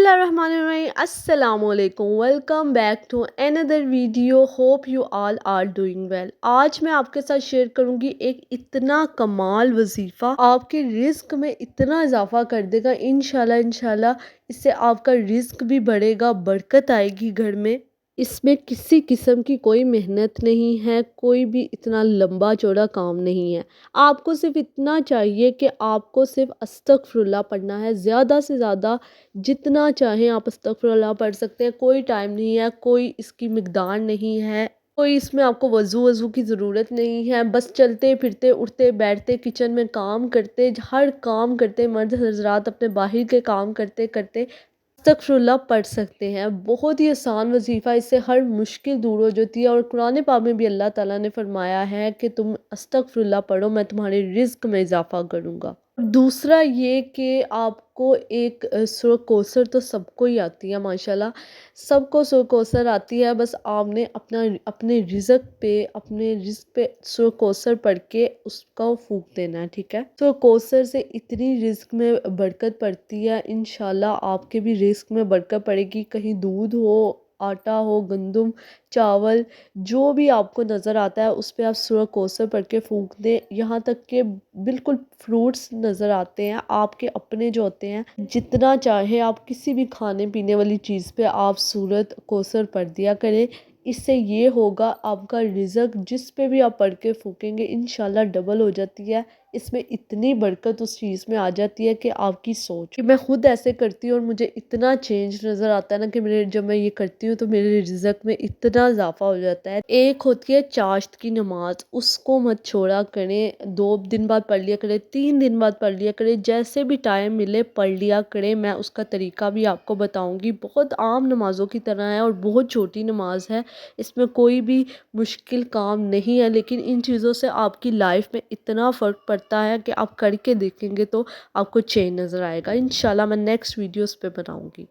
Bismillahirrahmanirrahim. Assalamu alaikum. Welcome back to another video. Hope you all are doing well. آج میں آپ کے ساتھ شیئر کروں گی ایک اتنا کمال وظیفہ، آپ کے رزق میں اتنا اضافہ کر دے گا انشاءاللہ اس سے آپ کا رزق بھی بڑھے گا، برکت آئے گی گھر میں۔ اس میں کسی قسم کی کوئی محنت نہیں ہے، کوئی بھی اتنا لمبا چوڑا کام نہیں ہے۔ آپ کو صرف اتنا چاہیے کہ آپ کو صرف استغفر اللہ پڑھنا ہے، زیادہ سے زیادہ جتنا چاہیں آپ استغفر اللہ پڑھ سکتے ہیں۔ کوئی ٹائم نہیں ہے، کوئی اس کی مقدار نہیں ہے، کوئی اس میں آپ کو وضو کی ضرورت نہیں ہے۔ بس چلتے پھرتے اٹھتے بیٹھتے کچن میں کام کرتے، ہر کام کرتے، مرد حضرات اپنے باہر کے کام کرتے کرتے استغفر اللہ پڑھ سکتے ہیں۔ بہت ہی آسان وظیفہ، اس سے ہر مشکل دور ہو جاتی ہے، اور قرآن پاک میں بھی اللہ تعالیٰ نے فرمایا ہے کہ تم استغفر اللہ پڑھو، میں تمہارے رزق میں اضافہ کروں گا۔ دوسرا یہ کہ آپ کو ایک سورہ کوثر تو سب کو ہی آتی ہے، ماشاءاللہ سب کو سورہ کوثر آتی ہے، بس آپ نے اپنے رزق پہ سورہ کوثر پڑھ کے اس کو پھونک دینا ہے، ٹھیک ہے۔ سورہ کوثر سے اتنی رزق میں برکت پڑتی ہے، انشاءاللہ آپ کے بھی رزق میں برکت پڑے گی۔ کہیں دودھ ہو، آٹا ہو، گندم، چاول، جو بھی آپ کو نظر آتا ہے اس پہ آپ سورہ کوثر پڑھ کے پھونک دیں، یہاں تک کہ بالکل فروٹس نظر آتے ہیں آپ کے اپنے جو ہوتے ہیں، جتنا چاہے آپ کسی بھی کھانے پینے والی چیز پہ آپ سورۃ کوثر پڑھ دیا کریں۔ اس سے یہ ہوگا آپ کا رزق جس پہ بھی آپ پڑھ کے پھونکیں گے انشاءاللہ ڈبل ہو جاتی ہے۔ اس میں اتنی برکت اس چیز میں آ جاتی ہے کہ آپ کی سوچ، میں خود ایسے کرتی ہوں اور مجھے اتنا چینج نظر آتا ہے نا کہ جب میں یہ کرتی ہوں تو میرے رزق میں اتنا اضافہ ہو جاتا ہے۔ ایک ہوتی ہے چاشت کی نماز، اس کو مت چھوڑا کریں، 2 دن بعد پڑھ لیا کریں، 3 دن بعد پڑھ لیا کریں، جیسے بھی ٹائم ملے پڑھ لیا کریں۔ میں اس کا طریقہ بھی آپ کو بتاؤں گی، بہت عام نمازوں کی طرح ہے اور بہت چھوٹی نماز ہے، اس میں کوئی بھی مشکل کام نہیں ہے، لیکن ان چیزوں سے آپ کی لائف میں اتنا فرق پڑتا ہے کہ آپ کر کے دیکھیں گے تو آپ کو چینج نظر آئے گا۔ انشاءاللہ میں نیکسٹ ویڈیوز پہ بناؤں گی۔